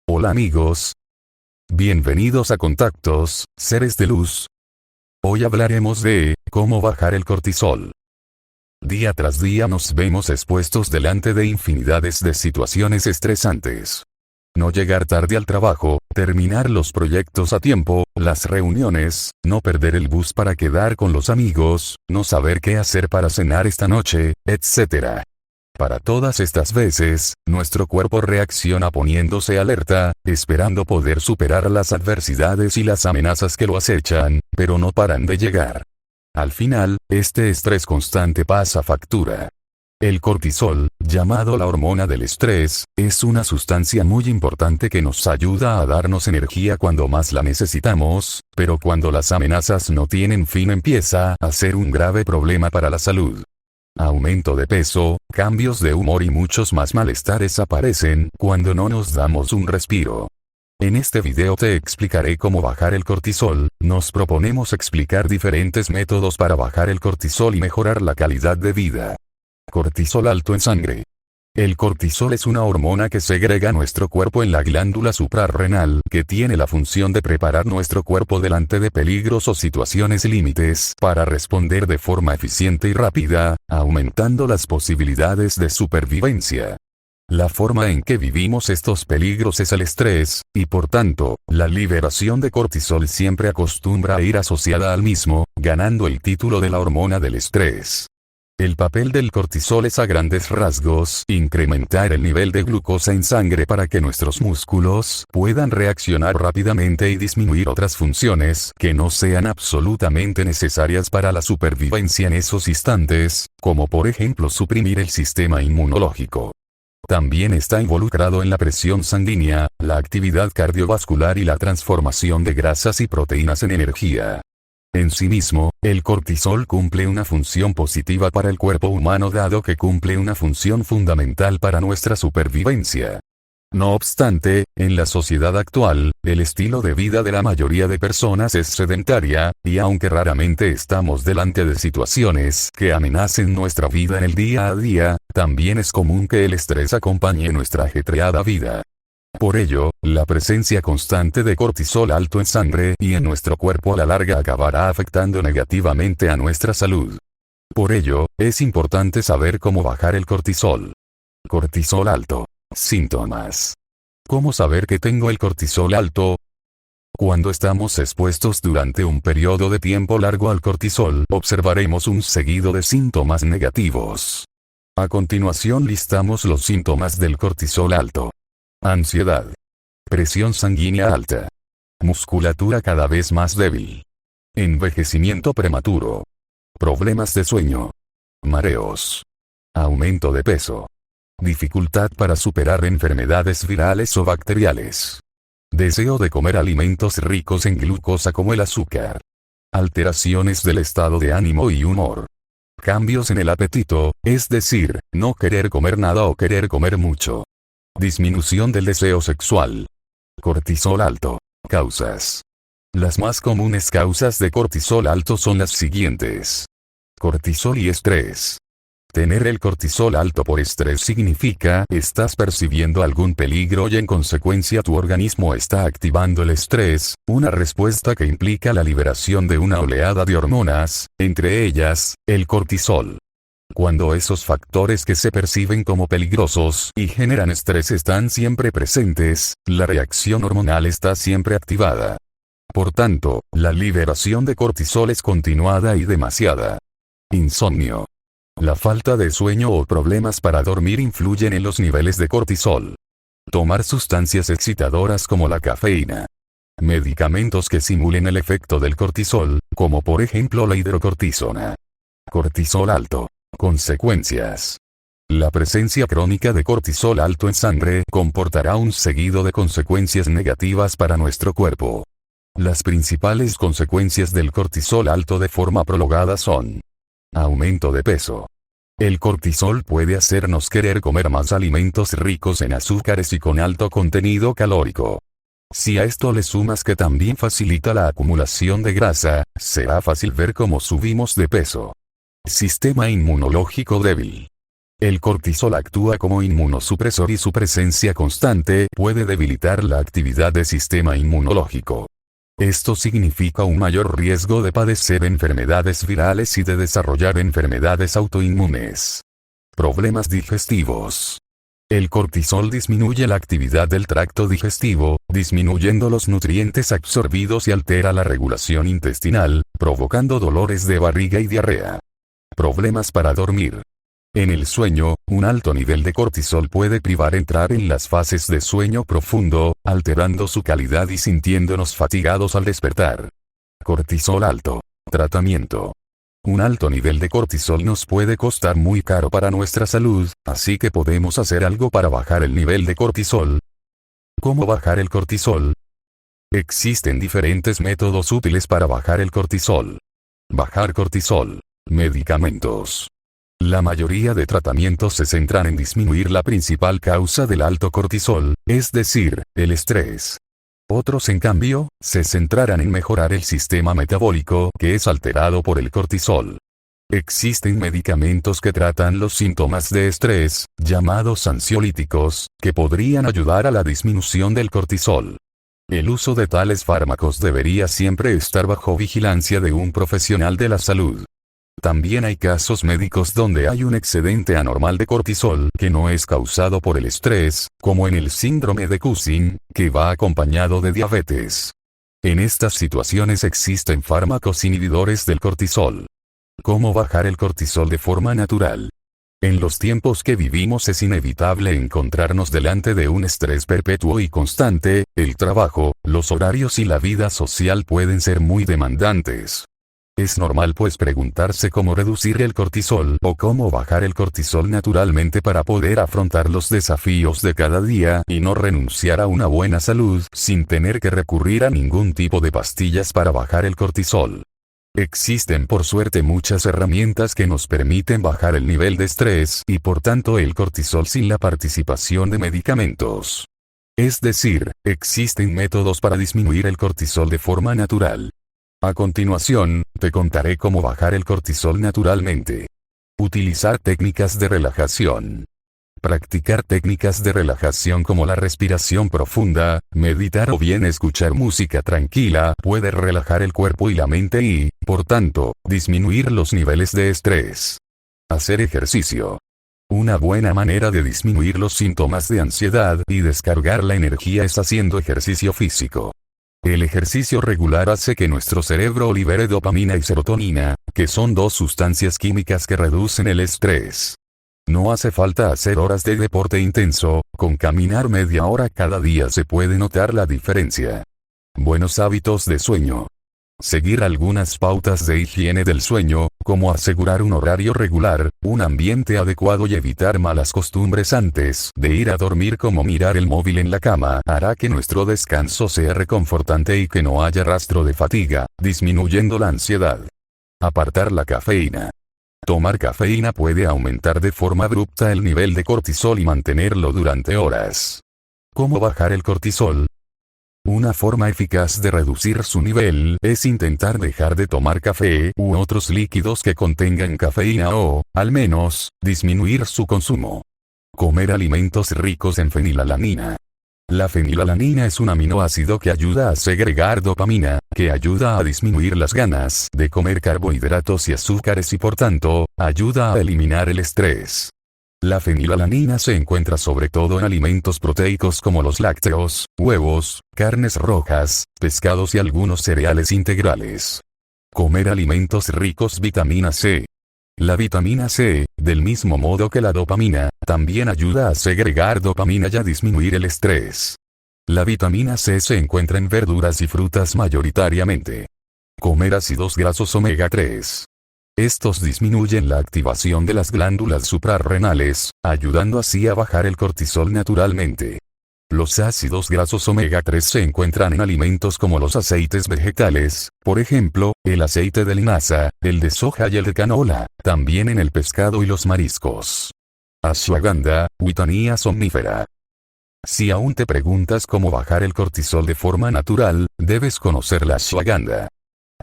Hola amigos. Bienvenidos a Contactos, Seres de Luz. Hoy hablaremos de cómo bajar el cortisol. Día tras día nos vemos expuestos delante de infinidades de situaciones estresantes. No llegar tarde al trabajo, terminar los proyectos a tiempo, las reuniones, no perder el bus para quedar con los amigos, no saber qué hacer para cenar esta noche, etc. Para todas estas veces, nuestro cuerpo reacciona poniéndose alerta, esperando poder superar las adversidades y las amenazas que lo acechan, pero no paran de llegar. Al final, este estrés constante pasa factura. El cortisol, llamado la hormona del estrés, es una sustancia muy importante que nos ayuda a darnos energía cuando más la necesitamos, pero cuando las amenazas no tienen fin empieza a ser un grave problema para la salud. Aumento de peso, cambios de humor y muchos más malestares aparecen cuando no nos damos un respiro. En este video te explicaré cómo bajar el cortisol. Nos proponemos explicar diferentes métodos para bajar el cortisol y mejorar la calidad de vida. Cortisol alto en sangre. El cortisol es una hormona que segrega nuestro cuerpo en la glándula suprarrenal, que tiene la función de preparar nuestro cuerpo delante de peligros o situaciones límites para responder de forma eficiente y rápida, aumentando las posibilidades de supervivencia. La forma en que vivimos estos peligros es el estrés, y por tanto, la liberación de cortisol siempre acostumbra a ir asociada al mismo, ganando el título de la hormona del estrés. El papel del cortisol es a grandes rasgos incrementar el nivel de glucosa en sangre para que nuestros músculos puedan reaccionar rápidamente y disminuir otras funciones que no sean absolutamente necesarias para la supervivencia en esos instantes, como por ejemplo suprimir el sistema inmunológico. También está involucrado en la presión sanguínea, la actividad cardiovascular y la transformación de grasas y proteínas en energía. En sí mismo, el cortisol cumple una función positiva para el cuerpo humano dado que cumple una función fundamental para nuestra supervivencia. No obstante, en la sociedad actual, el estilo de vida de la mayoría de personas es sedentaria, y aunque raramente estamos delante de situaciones que amenacen nuestra vida en el día a día, también es común que el estrés acompañe nuestra ajetreada vida. Por ello, la presencia constante de cortisol alto en sangre y en nuestro cuerpo a la larga acabará afectando negativamente a nuestra salud. Por ello, es importante saber cómo bajar el cortisol. Cortisol alto. Síntomas. ¿Cómo saber que tengo el cortisol alto? Cuando estamos expuestos durante un periodo de tiempo largo al cortisol, observaremos un seguido de síntomas negativos. A continuación listamos los síntomas del cortisol alto. Ansiedad. Presión sanguínea alta. Musculatura cada vez más débil. Envejecimiento prematuro. Problemas de sueño. Mareos. Aumento de peso. Dificultad para superar enfermedades virales o bacteriales. Deseo de comer alimentos ricos en glucosa como el azúcar. Alteraciones del estado de ánimo y humor. Cambios en el apetito, es decir, no querer comer nada o querer comer mucho. Disminución del deseo sexual. Cortisol alto. Causas. Las más comunes causas de cortisol alto son las siguientes. Cortisol y estrés. Tener el cortisol alto por estrés significa estás percibiendo algún peligro y en consecuencia tu organismo está activando el estrés, una respuesta que implica la liberación de una oleada de hormonas, entre ellas, el cortisol. Cuando esos factores que se perciben como peligrosos y generan estrés están siempre presentes, la reacción hormonal está siempre activada. Por tanto, la liberación de cortisol es continuada y demasiada. Insomnio. La falta de sueño o problemas para dormir influyen en los niveles de cortisol. Tomar sustancias excitadoras como la cafeína. Medicamentos que simulen el efecto del cortisol, como por ejemplo la hidrocortisona. Cortisol alto. Consecuencias. La presencia crónica de cortisol alto en sangre comportará un seguido de consecuencias negativas para nuestro cuerpo. Las principales consecuencias del cortisol alto de forma prolongada son: aumento de peso. El cortisol puede hacernos querer comer más alimentos ricos en azúcares y con alto contenido calórico. Si a esto le sumas que también facilita la acumulación de grasa, será fácil ver cómo subimos de peso. Sistema inmunológico débil. El cortisol actúa como inmunosupresor y su presencia constante puede debilitar la actividad del sistema inmunológico. Esto significa un mayor riesgo de padecer enfermedades virales y de desarrollar enfermedades autoinmunes. Problemas digestivos. El cortisol disminuye la actividad del tracto digestivo, disminuyendo los nutrientes absorbidos y altera la regulación intestinal, provocando dolores de barriga y diarrea. Problemas para dormir. En el sueño, un alto nivel de cortisol puede privar entrar en las fases de sueño profundo, alterando su calidad y sintiéndonos fatigados al despertar. Cortisol alto. Tratamiento. Un alto nivel de cortisol nos puede costar muy caro para nuestra salud, así que podemos hacer algo para bajar el nivel de cortisol. ¿Cómo bajar el cortisol? Existen diferentes métodos útiles para bajar el cortisol. Bajar cortisol. Medicamentos. La mayoría de tratamientos se centran en disminuir la principal causa del alto cortisol, es decir, el estrés. Otros, en cambio, se centrarán en mejorar el sistema metabólico que es alterado por el cortisol. Existen medicamentos que tratan los síntomas de estrés, llamados ansiolíticos, que podrían ayudar a la disminución del cortisol. El uso de tales fármacos debería siempre estar bajo vigilancia de un profesional de la salud. También hay casos médicos donde hay un excedente anormal de cortisol que no es causado por el estrés, como en el síndrome de Cushing, que va acompañado de diabetes. En estas situaciones existen fármacos inhibidores del cortisol. ¿Cómo bajar el cortisol de forma natural? En los tiempos que vivimos es inevitable encontrarnos delante de un estrés perpetuo y constante, el trabajo, los horarios y la vida social pueden ser muy demandantes. Es normal pues preguntarse cómo reducir el cortisol o cómo bajar el cortisol naturalmente para poder afrontar los desafíos de cada día y no renunciar a una buena salud sin tener que recurrir a ningún tipo de pastillas para bajar el cortisol. Existen por suerte muchas herramientas que nos permiten bajar el nivel de estrés y por tanto el cortisol sin la participación de medicamentos. Es decir, existen métodos para disminuir el cortisol de forma natural. A continuación, te contaré cómo bajar el cortisol naturalmente. Utilizar técnicas de relajación. Practicar técnicas de relajación como la respiración profunda, meditar o bien escuchar música tranquila puede relajar el cuerpo y la mente y, por tanto, disminuir los niveles de estrés. Hacer ejercicio. Una buena manera de disminuir los síntomas de ansiedad y descargar la energía es haciendo ejercicio físico. El ejercicio regular hace que nuestro cerebro libere dopamina y serotonina, que son dos sustancias químicas que reducen el estrés. No hace falta hacer horas de deporte intenso, con caminar media hora cada día se puede notar la diferencia. Buenos hábitos de sueño. Seguir algunas pautas de higiene del sueño, como asegurar un horario regular, un ambiente adecuado y evitar malas costumbres antes de ir a dormir como mirar el móvil en la cama, hará que nuestro descanso sea reconfortante y que no haya rastro de fatiga, disminuyendo la ansiedad. Apartar la cafeína. Tomar cafeína puede aumentar de forma abrupta el nivel de cortisol y mantenerlo durante horas. ¿Cómo bajar el cortisol? Una forma eficaz de reducir su nivel es intentar dejar de tomar café u otros líquidos que contengan cafeína o, al menos, disminuir su consumo. Comer alimentos ricos en fenilalanina. La fenilalanina es un aminoácido que ayuda a segregar dopamina, que ayuda a disminuir las ganas de comer carbohidratos y azúcares y por tanto, ayuda a eliminar el estrés. La fenilalanina se encuentra sobre todo en alimentos proteicos como los lácteos, huevos, carnes rojas, pescados y algunos cereales integrales. Comer alimentos ricos vitamina C. La vitamina C, del mismo modo que la dopamina, también ayuda a segregar dopamina y a disminuir el estrés. La vitamina C se encuentra en verduras y frutas mayoritariamente. Comer ácidos grasos omega 3. Estos disminuyen la activación de las glándulas suprarrenales, ayudando así a bajar el cortisol naturalmente. Los ácidos grasos omega 3 se encuentran en alimentos como los aceites vegetales, por ejemplo, el aceite de linaza, el de soja y el de canola, también en el pescado y los mariscos. Ashwagandha, Witania somnífera. Si aún te preguntas cómo bajar el cortisol de forma natural, debes conocer la ashwagandha.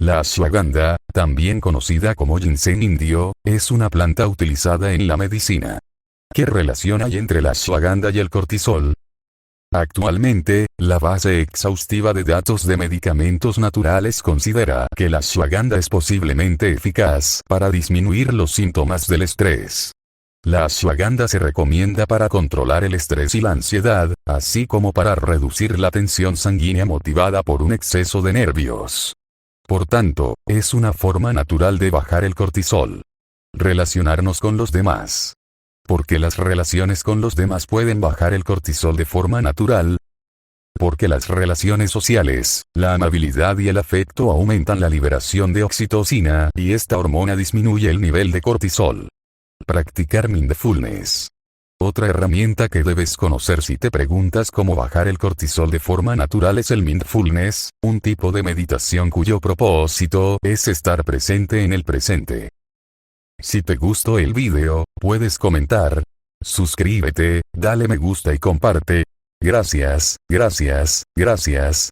La ashwagandha, también conocida como ginseng indio, es una planta utilizada en la medicina. ¿Qué relación hay entre la ashwagandha y el cortisol? Actualmente, la base exhaustiva de datos de medicamentos naturales considera que la ashwagandha es posiblemente eficaz para disminuir los síntomas del estrés. La ashwagandha se recomienda para controlar el estrés y la ansiedad, así como para reducir la tensión sanguínea motivada por un exceso de nervios. Por tanto, es una forma natural de bajar el cortisol. Relacionarnos con los demás. Porque las relaciones con los demás pueden bajar el cortisol de forma natural. Porque las relaciones sociales, la amabilidad y el afecto aumentan la liberación de oxitocina y esta hormona disminuye el nivel de cortisol. Practicar mindfulness. Otra herramienta que debes conocer si te preguntas cómo bajar el cortisol de forma natural es el mindfulness, un tipo de meditación cuyo propósito es estar presente en el presente. Si te gustó el video, puedes comentar, suscríbete, dale me gusta y comparte. Gracias, gracias, gracias.